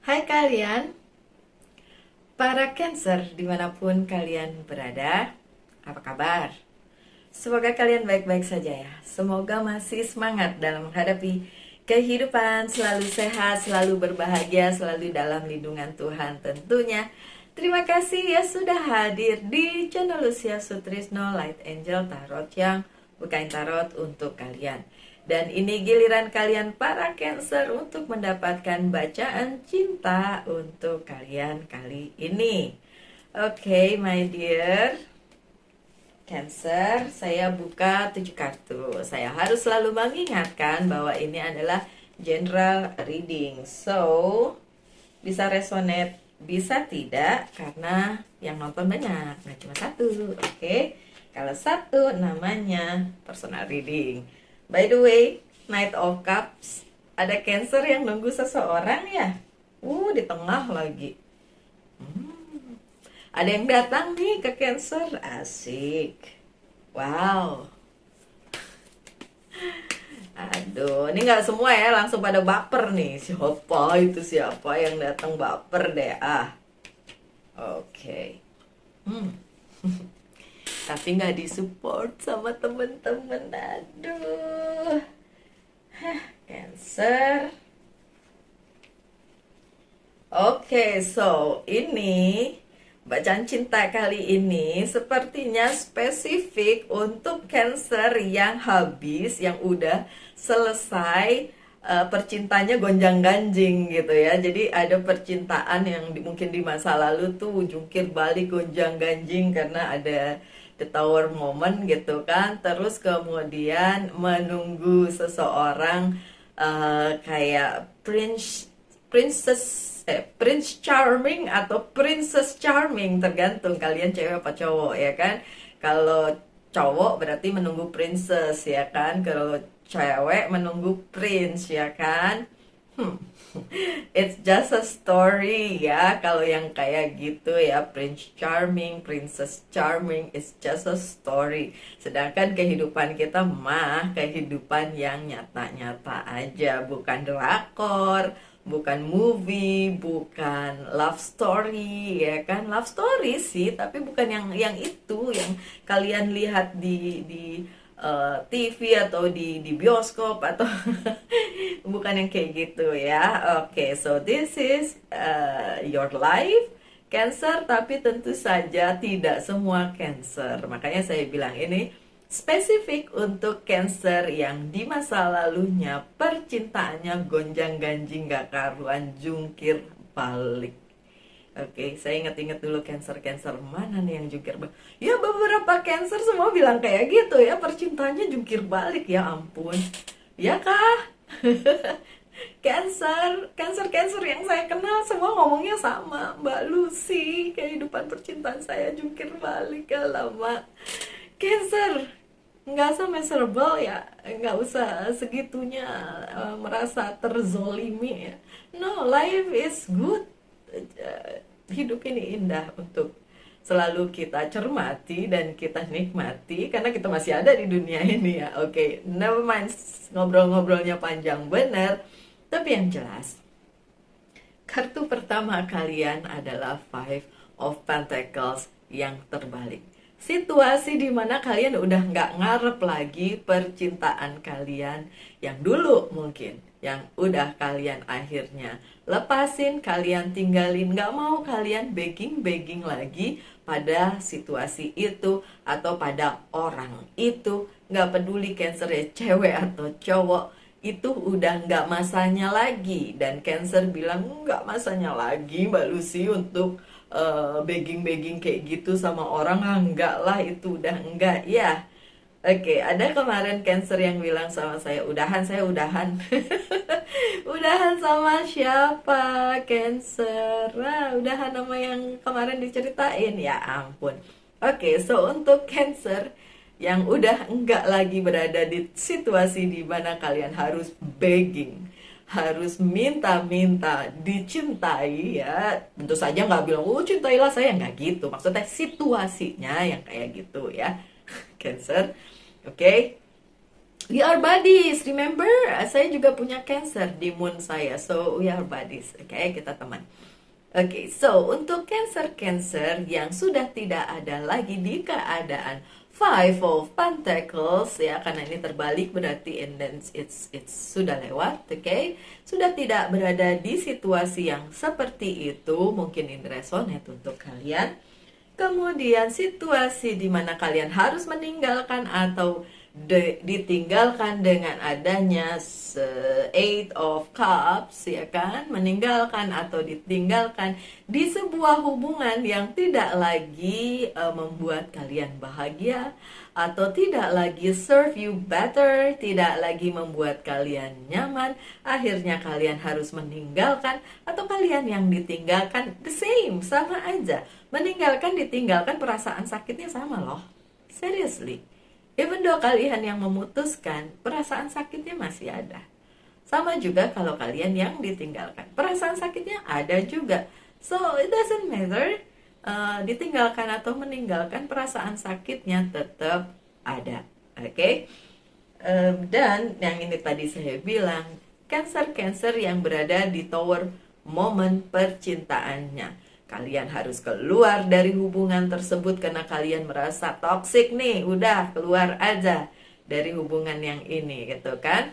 Hai kalian, para Cancer dimanapun kalian berada, apa kabar? Semoga kalian baik-baik saja ya. Semoga masih semangat dalam menghadapi kehidupan, selalu sehat, selalu berbahagia, selalu dalam lindungan Tuhan tentunya. Terima kasih ya sudah hadir di channel Lucia Sutrisno Light Angel Tarot yang bukain tarot untuk kalian. Dan ini giliran kalian para Cancer untuk mendapatkan bacaan cinta untuk kalian kali ini. Oke, my dear Cancer, saya buka 7 kartu. Saya harus selalu mengingatkan bahwa ini adalah general reading. So, bisa resonate, bisa tidak, karena yang nonton banyak. Nah, cuma satu, oke? Kalau satu, namanya personal reading. By the way, Knight of Cups, ada Cancer yang nunggu seseorang ya? Di tengah lagi. Ada yang datang nih ke Cancer, asik. Wow. Aduh, ini nggak semua ya langsung pada baper nih. Siapa yang datang baper deh. Oke. Tapi nggak disupport sama temen-temen. Aduh. Cancer. Oke, so ini bacaan cinta kali ini sepertinya spesifik untuk Cancer yang habis, yang udah selesai percintanya gonjang-ganjing gitu ya. Jadi ada percintaan yang mungkin di masa lalu tuh jungkir balik gonjang-ganjing karena ada the tower moment gitu kan. Terus kemudian menunggu seseorang kayak Prince Charming atau Princess Charming, tergantung kalian cewek apa cowok ya kan. Kalau cowok berarti menunggu princess ya kan, kalau cewek menunggu prince ya kan. It's just a story ya. Kalau yang kayak gitu ya, Prince Charming, Princess Charming, it's just a story. Sedangkan kehidupan kita mah kehidupan yang nyata-nyata aja, bukan drakor, bukan movie, bukan love story ya kan. Love story sih, tapi bukan yang itu yang kalian lihat di TV atau di bioskop atau bukan yang kayak gitu ya. Oke, so this is your life Cancer, tapi tentu saja tidak semua Cancer. Makanya saya bilang ini spesifik untuk Cancer yang di masa lalunya percintaannya gonjang-ganjing gak karuan, jungkir balik. Oke, saya inget-inget dulu Cancer mana nih yang jungkir balik. Ya beberapa Cancer semua bilang kayak gitu ya, percintaannya jungkir balik, ya ampun. Ya kah? Cancer yang saya kenal semua ngomongnya sama, Mbak Lucy, kehidupan percintaan saya jungkir balik. Lama Cancer nggak usah miserable ya, nggak usah segitunya merasa terzolimi ya. No, life is good. Hidup ini indah untuk selalu kita cermati dan kita nikmati karena kita masih ada di dunia ini ya. Oke, never mind ngobrol-ngobrolnya panjang bener. Tapi yang jelas, kartu pertama kalian adalah Five of Pentacles yang terbalik. Situasi dimana kalian udah nggak ngarep lagi percintaan kalian yang dulu mungkin, yang udah kalian akhirnya lepasin, kalian tinggalin, nggak mau kalian begging lagi pada situasi itu atau pada orang itu. Nggak peduli Cancer ya, cewek atau cowok, itu udah nggak masanya lagi. Dan Cancer bilang nggak masanya lagi Mbak Lucy untuk begging kayak gitu sama orang. Enggak lah, itu udah enggak ya. Oke, ada kemarin Cancer yang bilang sama saya udahan. Udahan sama siapa Cancer? Udahan sama yang kemarin diceritain, ya ampun. Oke, so untuk Cancer yang udah enggak lagi berada di situasi di mana kalian harus begging, harus minta-minta dicintai ya, tentu saja nggak bilang cintailah saya, nggak gitu, maksudnya situasinya yang kayak gitu ya. Cancer, oke. We are buddies, remember? Saya juga punya Cancer di moon saya, so we are buddies. Oke, kita teman. Oke, so untuk Cancer yang sudah tidak ada lagi di keadaan Five of Pentacles, ya, karena ini terbalik berarti and then it's sudah lewat, oke? Sudah tidak berada di situasi yang seperti itu, mungkin ini resonate untuk kalian. Kemudian situasi di mana kalian harus meninggalkan atau ditinggalkan dengan adanya Eight of Cups, ya kan, meninggalkan atau ditinggalkan di sebuah hubungan yang tidak lagi membuat kalian bahagia atau tidak lagi serve you better, tidak lagi membuat kalian nyaman. Akhirnya kalian harus meninggalkan, atau kalian yang ditinggalkan, the same, sama aja. Meninggalkan, ditinggalkan, perasaan sakitnya sama loh, seriously. Even though kalian yang memutuskan, perasaan sakitnya masih ada. Sama juga kalau kalian yang ditinggalkan, perasaan sakitnya ada juga. So it doesn't matter, ditinggalkan atau meninggalkan, perasaan sakitnya tetap ada. Oke? Dan yang ini tadi saya bilang, Cancer yang berada di tower momen percintaannya. Kalian harus keluar dari hubungan tersebut karena kalian merasa toxic nih. Udah, keluar aja dari hubungan yang ini, gitu kan?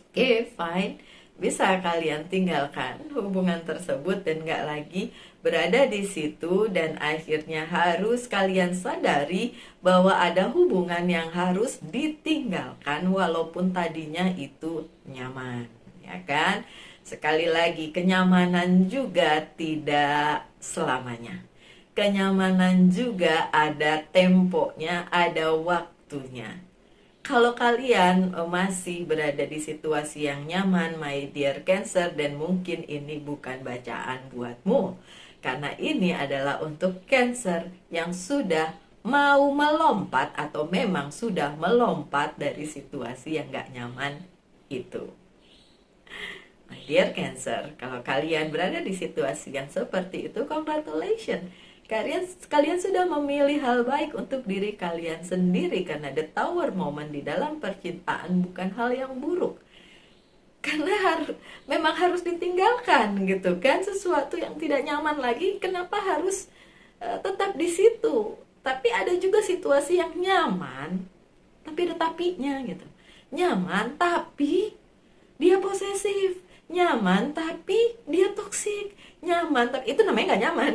Oke, fine. Bisa kalian tinggalkan hubungan tersebut dan gak lagi berada di situ. Dan akhirnya harus kalian sadari bahwa ada hubungan yang harus ditinggalkan walaupun tadinya itu nyaman, ya kan? Sekali lagi, kenyamanan juga tidak selamanya. Kenyamanan juga ada temponya, ada waktunya. Kalau kalian masih berada di situasi yang nyaman, my dear Cancer, dan mungkin ini bukan bacaan buatmu. Karena ini adalah untuk Cancer yang sudah mau melompat atau memang sudah melompat dari situasi yang gak nyaman itu. My dear Cancer, kalau kalian berada di situasi yang seperti itu, congratulations. Kalian sudah memilih hal baik untuk diri kalian sendiri, karena the tower moment di dalam percintaan bukan hal yang buruk. Karena memang harus ditinggalkan, gitu kan, sesuatu yang tidak nyaman lagi. Kenapa harus tetap di situ? Tapi ada juga situasi yang nyaman, tapi ada tapinya, gitu. Nyaman tapi dia posesif, nyaman tapi dia toksik, nyaman tapi itu namanya nggak nyaman.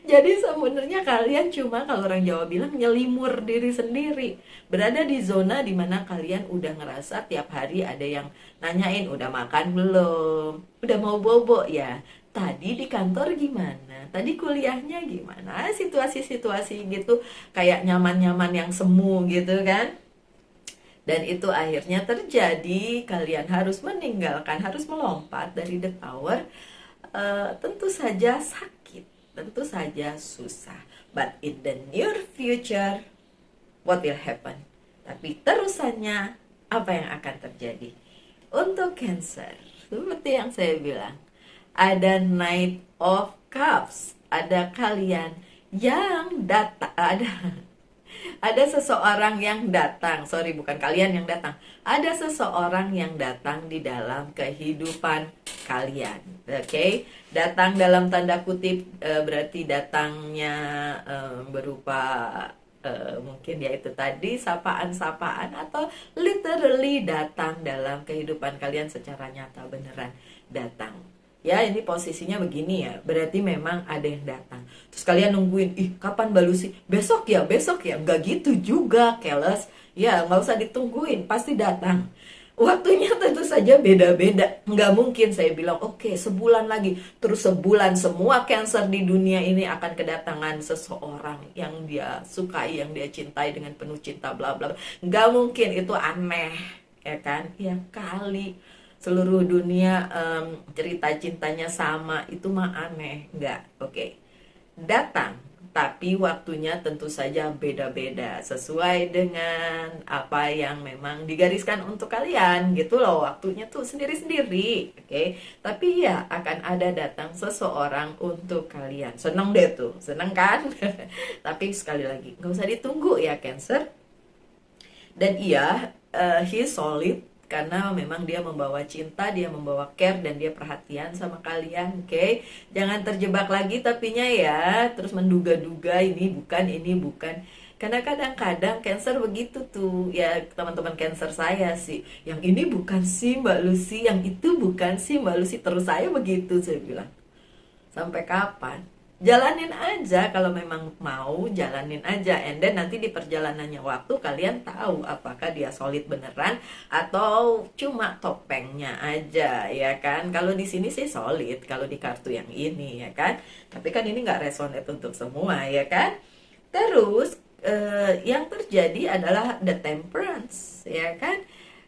Jadi sebenarnya kalian cuma, kalau orang Jawa bilang, nyelimur diri sendiri, berada di zona dimana kalian udah ngerasa tiap hari ada yang nanyain udah makan belum, udah mau bobo ya, tadi di kantor gimana, tadi kuliahnya gimana, situasi-situasi gitu, kayak nyaman-nyaman yang semu gitu kan. Dan itu akhirnya terjadi, kalian harus meninggalkan, harus melompat dari the tower. Tentu saja sakit, tentu saja susah. But in the near future, what will happen? Tapi terusannya, apa yang akan terjadi? Untuk Cancer, seperti yang saya bilang, ada Knight of Cups, ada kalian yang ada seseorang yang datang, bukan kalian yang datang, ada seseorang yang datang di dalam kehidupan kalian, oke? Datang dalam tanda kutip, berarti datangnya berupa mungkin ya itu tadi, sapaan-sapaan, atau literally datang dalam kehidupan kalian secara nyata, beneran datang. Ya, ini posisinya begini ya, berarti memang ada yang datang. Terus kalian nungguin, kapan balusi? Besok ya, nggak gitu juga, keles. Ya, nggak usah ditungguin, pasti datang. Waktunya tentu saja beda-beda. Nggak mungkin saya bilang, oke, sebulan lagi. Terus sebulan semua Cancer di dunia ini akan kedatangan seseorang yang dia sukai, yang dia cintai dengan penuh cinta, bla bla. Nggak mungkin, itu aneh, ya kan? Ya kali seluruh dunia cerita cintanya sama, itu mah aneh, enggak. Oke. Datang, tapi waktunya tentu saja beda-beda, sesuai dengan apa yang memang digariskan untuk kalian, gitu loh. Waktunya tuh sendiri-sendiri, oke. Tapi ya akan ada datang seseorang untuk kalian. Seneng deh tuh, seneng kan? Tapi sekali lagi, nggak usah ditunggu ya Cancer. Dan iya, he solid karena memang dia membawa cinta, dia membawa care, dan dia perhatian sama kalian. Oke, jangan terjebak lagi tapinya ya, terus menduga-duga ini bukan. Karena kadang-kadang Cancer begitu tuh ya, teman-teman Cancer saya sih, yang ini bukan sih Mbak Lucy, yang itu bukan sih Mbak Lucy, terus saya begitu. Saya bilang, sampai kapan? Jalanin aja, kalau memang mau jalanin aja, and then nanti di perjalanannya waktu kalian tahu apakah dia solid beneran atau cuma topengnya aja, ya kan? Kalau di sini sih solid, kalau di kartu yang ini, ya kan? Tapi kan ini nggak resonate untuk semua, ya kan? Terus yang terjadi adalah the temperance, ya kan?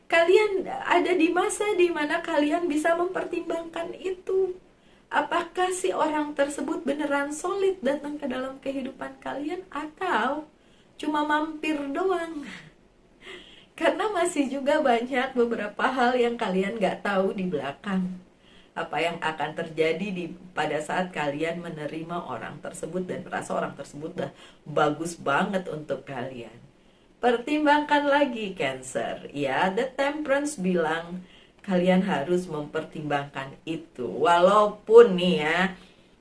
Kalian ada di masa dimana kalian bisa mempertimbangkan itu. Apakah si orang tersebut beneran solid datang ke dalam kehidupan kalian atau cuma mampir doang? Karena masih juga banyak beberapa hal yang kalian gak tahu di belakang. Apa yang akan terjadi pada saat kalian menerima orang tersebut dan merasa orang tersebut udah bagus banget untuk kalian. Pertimbangkan lagi Cancer, ya. The Temperance bilang kalian harus mempertimbangkan itu. Walaupun nih ya,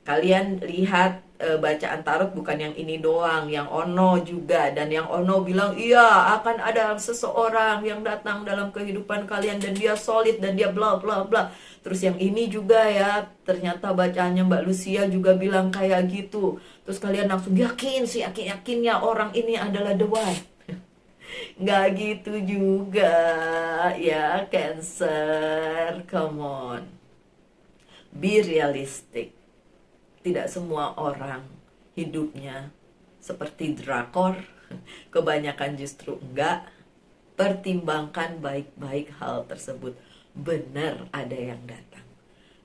kalian lihat bacaan tarot bukan yang ini doang, yang Ono juga. Dan yang Ono bilang, iya akan ada seseorang yang datang dalam kehidupan kalian dan dia solid dan dia bla bla bla. Terus yang ini juga ya, ternyata bacaannya Mbak Lucia juga bilang kayak gitu. Terus kalian langsung yakin sih, yakin-yakinnya orang ini adalah the one. Nggak gitu juga ya Cancer, come on, be realistic. Tidak semua orang hidupnya seperti drakor, kebanyakan justru enggak. Pertimbangkan baik-baik hal tersebut. Benar ada yang datang,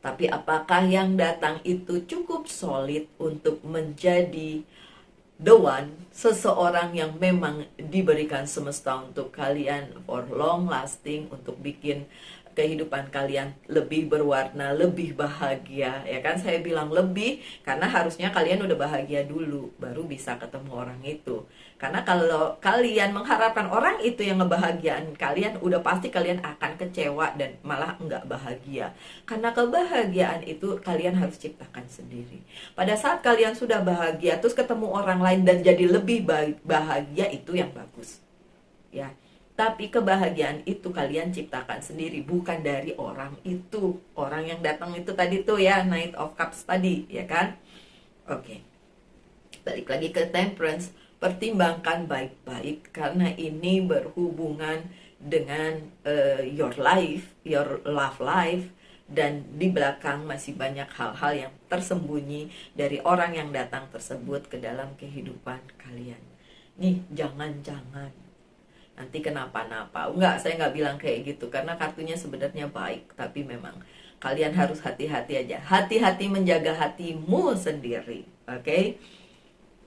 tapi apakah yang datang itu cukup solid untuk menjadi the one, seseorang yang memang diberikan semesta untuk kalian for long lasting, untuk bikin kehidupan kalian lebih berwarna, lebih bahagia, ya kan? Saya bilang lebih karena harusnya kalian udah bahagia dulu baru bisa ketemu orang itu. Karena kalau kalian mengharapkan orang itu yang ngebahagiaan kalian, udah pasti kalian akan kecewa dan malah enggak bahagia. Karena kebahagiaan itu kalian harus ciptakan sendiri. Pada saat kalian sudah bahagia terus ketemu orang lain dan jadi lebih bahagia, itu yang bagus. Ya. Tapi kebahagiaan itu kalian ciptakan sendiri, bukan dari orang itu. Orang yang datang itu tadi tuh ya, Knight of Cups tadi, ya kan? Oke. Balik lagi ke Temperance. Pertimbangkan baik-baik karena ini berhubungan dengan your life, your love life, dan di belakang masih banyak hal-hal yang tersembunyi dari orang yang datang tersebut ke dalam kehidupan kalian. Nih, jangan-jangan nanti kenapa-napa. Enggak, saya nggak bilang kayak gitu karena kartunya sebenarnya baik, tapi memang kalian harus hati-hati aja. Hati-hati menjaga hatimu sendiri, oke?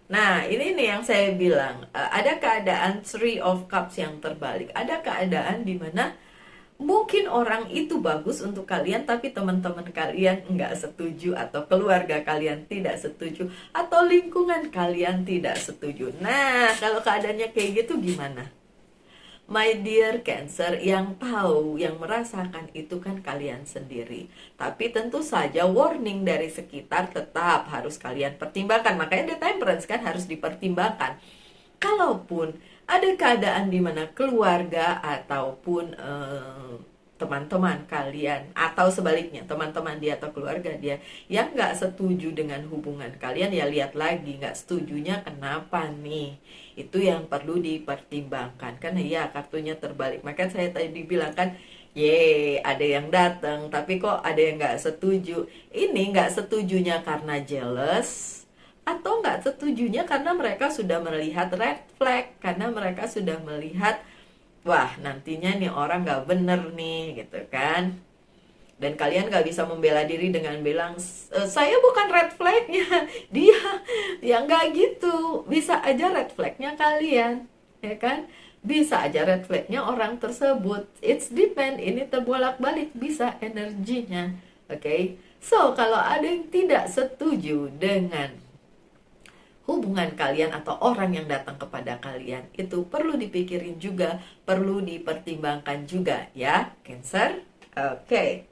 Nah, ini nih yang saya bilang, ada keadaan Three of Cups yang terbalik. Ada keadaan di mana mungkin orang itu bagus untuk kalian, tapi teman-teman kalian nggak setuju, atau keluarga kalian tidak setuju, atau lingkungan kalian tidak setuju. Nah, kalau keadaannya kayak gitu gimana? My dear Cancer, yang tahu, yang merasakan itu kan kalian sendiri. Tapi tentu saja warning dari sekitar tetap harus kalian pertimbangkan. Makanya the Temperance kan harus dipertimbangkan. Kalaupun ada keadaan di mana keluarga ataupun teman-teman kalian, atau sebaliknya teman-teman dia atau keluarga dia yang nggak setuju dengan hubungan kalian, ya lihat lagi nggak setujunya kenapa nih. Itu yang perlu dipertimbangkan. Karena ya kartunya terbalik. Maka saya tadi bilang kan, ada yang datang tapi kok ada yang nggak setuju. Ini nggak setujunya karena jealous, atau nggak setujunya karena mereka sudah melihat red flag, karena mereka sudah melihat, wah nantinya nih orang nggak bener nih, gitu kan. Dan kalian gak bisa membela diri dengan bilang, saya bukan red flagnya, dia. Ya nggak gitu. Bisa aja red flagnya kalian, ya kan? Bisa aja red flagnya orang tersebut. It's depend, ini terbolak-balik bisa energinya. Oke? So, kalau ada yang tidak setuju dengan hubungan kalian atau orang yang datang kepada kalian itu perlu dipikirin juga, perlu dipertimbangkan juga ya, Cancer. Oke.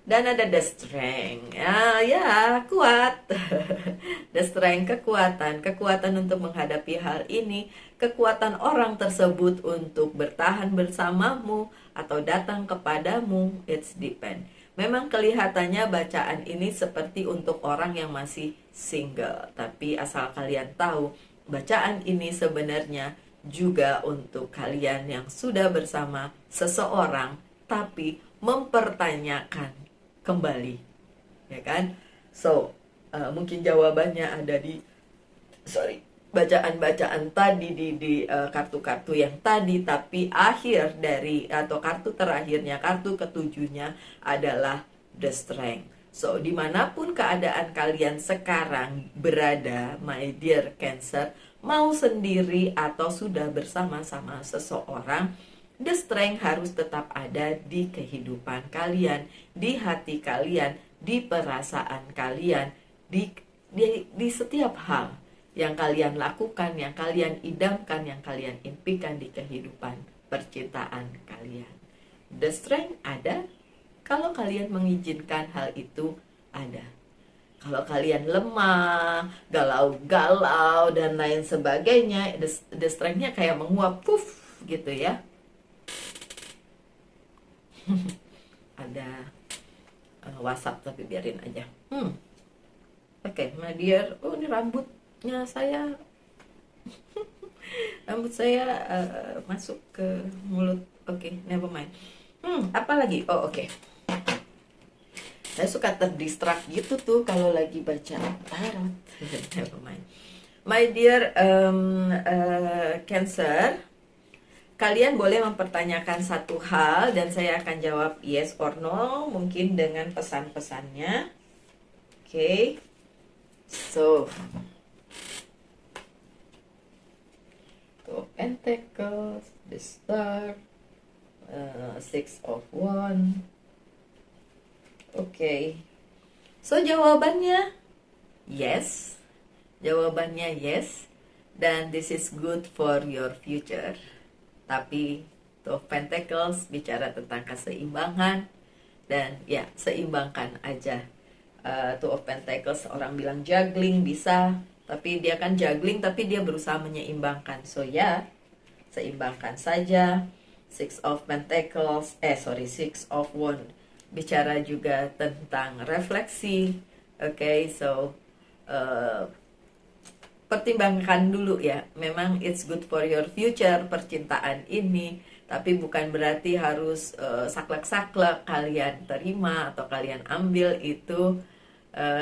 Dan ada the strength. Ya, kuat. The strength, kekuatan untuk menghadapi hal ini, kekuatan orang tersebut untuk bertahan bersamamu atau datang kepadamu. It's depend. Memang kelihatannya bacaan ini seperti untuk orang yang masih single, tapi asal kalian tahu, bacaan ini sebenarnya juga untuk kalian yang sudah bersama seseorang tapi mempertanyakan kembali, ya kan? So, mungkin jawabannya ada di bacaan-bacaan tadi di kartu-kartu yang tadi, tapi akhir dari atau kartu terakhirnya, kartu ketujuhnya adalah the strength. So, dimanapun keadaan kalian sekarang berada, my dear Cancer, mau sendiri atau sudah bersama-sama seseorang, the strength harus tetap ada di kehidupan kalian, di hati kalian, di perasaan kalian, di setiap hal yang kalian lakukan, yang kalian idamkan, yang kalian impikan di kehidupan percintaan kalian. The strength ada kalau kalian mengizinkan hal itu ada. Kalau kalian lemah, galau-galau, dan lain sebagainya, the strength-nya kayak menguap, puff, gitu ya. Ada WhatsApp tapi biarin aja. Oke, my dear. Oh, ini rambutnya saya. Rambut saya masuk ke mulut. Oke, never mind. Apa lagi? Oh, oke. Saya suka terdistract gitu tuh kalau lagi baca tarot. Never mind. My dear Cancer, kalian boleh mempertanyakan satu hal dan saya akan jawab yes or no, mungkin dengan pesan-pesannya. Okay. So, Two of Pentacles, the Star, Six of Wands. Okay. So, jawabannya yes. Jawabannya yes. Dan this is good for your future. Tapi Two of Pentacles bicara tentang keseimbangan. Dan ya, seimbangkan aja. Two of Pentacles, orang bilang juggling, bisa. Tapi dia kan juggling, tapi dia berusaha menyeimbangkan. So ya, seimbangkan saja. Six of Pentacles, Six of Wands. Bicara juga tentang refleksi. Okay, so pertimbangkan dulu ya. Memang it's good for your future percintaan ini, tapi bukan berarti harus saklek-saklek kalian terima atau kalian ambil itu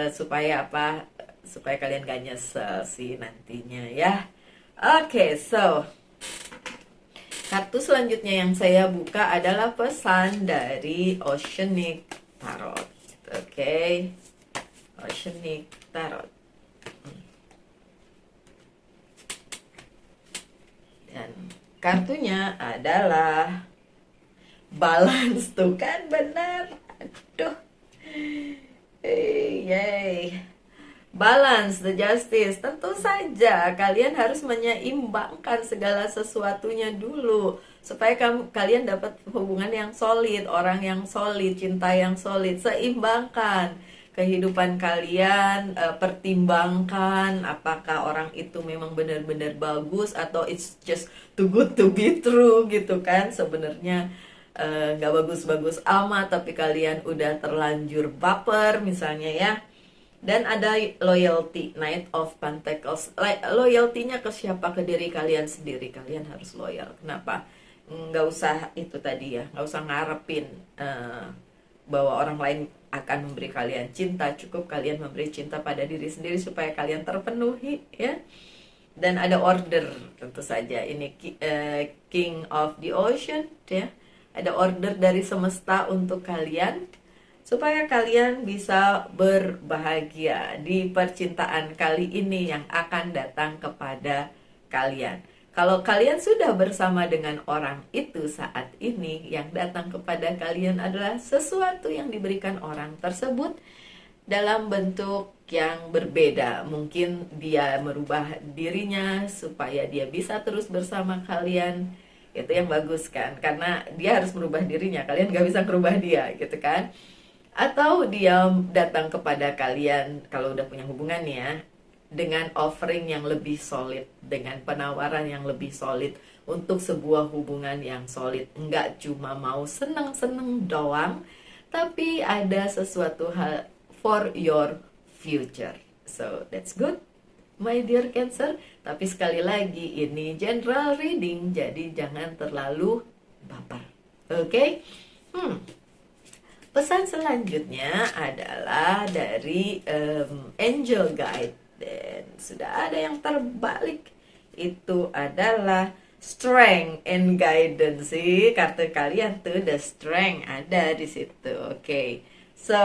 supaya apa? Supaya kalian gak nyesel sih nantinya ya. Oke, so kartu selanjutnya yang saya buka adalah pesan dari Oceanic Tarot. Oke, Oceanic Tarot. Dan kartunya adalah balance, tuh kan, benar. Aduh. Yay. Balance, the justice. Tentu saja kalian harus menyeimbangkan segala sesuatunya dulu supaya kalian dapat hubungan yang solid, orang yang solid, cinta yang solid. Seimbangkan kehidupan kalian, pertimbangkan apakah orang itu memang benar-benar bagus atau it's just too good to be true gitu kan. Sebenarnya nggak bagus-bagus amat, tapi kalian udah terlanjur baper misalnya ya. Dan ada loyalty, Knight of Pentacles. Loyalty-nya ke siapa? Ke diri kalian sendiri. Kalian harus loyal. Kenapa? Nggak usah itu tadi ya, nggak usah ngarepin bahwa orang lain akan memberi kalian cinta. Cukup kalian memberi cinta pada diri sendiri supaya kalian terpenuhi ya. Dan ada order, tentu saja ini King of the Ocean ya. Ada order dari semesta untuk kalian supaya kalian bisa berbahagia di percintaan kali ini yang akan datang kepada kalian. Kalau kalian sudah bersama dengan orang itu saat ini, yang datang kepada kalian adalah sesuatu yang diberikan orang tersebut dalam bentuk yang berbeda. Mungkin dia merubah dirinya supaya dia bisa terus bersama kalian. Itu yang bagus kan, karena dia harus merubah dirinya, kalian gak bisa merubah dia gitu kan. Atau dia datang kepada kalian kalau udah punya hubungan ya, dengan offering yang lebih solid, dengan penawaran yang lebih solid untuk sebuah hubungan yang solid. Enggak cuma mau seneng-seneng doang, tapi ada sesuatu hal for your future. So that's good, my dear Cancer. Tapi sekali lagi ini general reading, jadi jangan terlalu baper. Oke? Okay? Pesan selanjutnya adalah dari Angel Guide, dan sudah ada yang terbalik. Itu adalah Strength and Guidance. Sih, kartu kalian tuh the Strength ada di situ. Oke. Okay. So,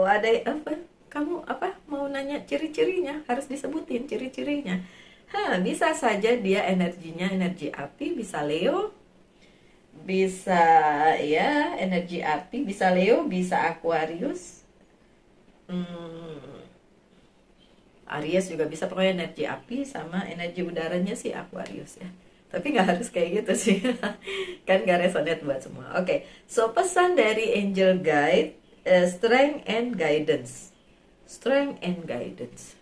ada apa? Kamu apa mau nanya ciri-cirinya? Harus disebutin ciri-cirinya. Bisa saja dia energinya energi api, bisa Leo, bisa ya energi api, bisa Leo, bisa Aquarius, Aries juga bisa, pokoknya energi api sama energi udaranya sih Aquarius ya. Tapi nggak harus kayak gitu sih, kan nggak resonate buat semua. Oke, so pesan dari Angel Guide, Strength and Guidance. Strength and Guidance.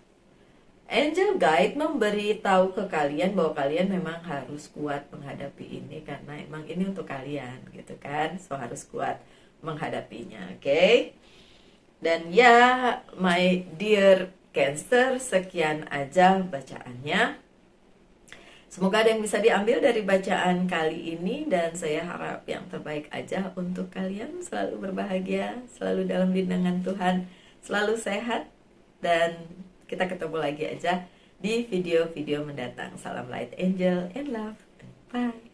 Angel Guide memberi tahu ke kalian bahwa kalian memang harus kuat menghadapi ini, karena emang ini untuk kalian gitu kan. So harus kuat menghadapinya, oke? Okay? Dan ya, my dear Cancer, sekian aja bacaannya. Semoga ada yang bisa diambil dari bacaan kali ini, dan saya harap yang terbaik aja untuk kalian. Selalu berbahagia, selalu dalam lindungan Tuhan, selalu sehat, dan kita ketemu lagi aja di video-video mendatang. Salam light, angel, and love. Bye.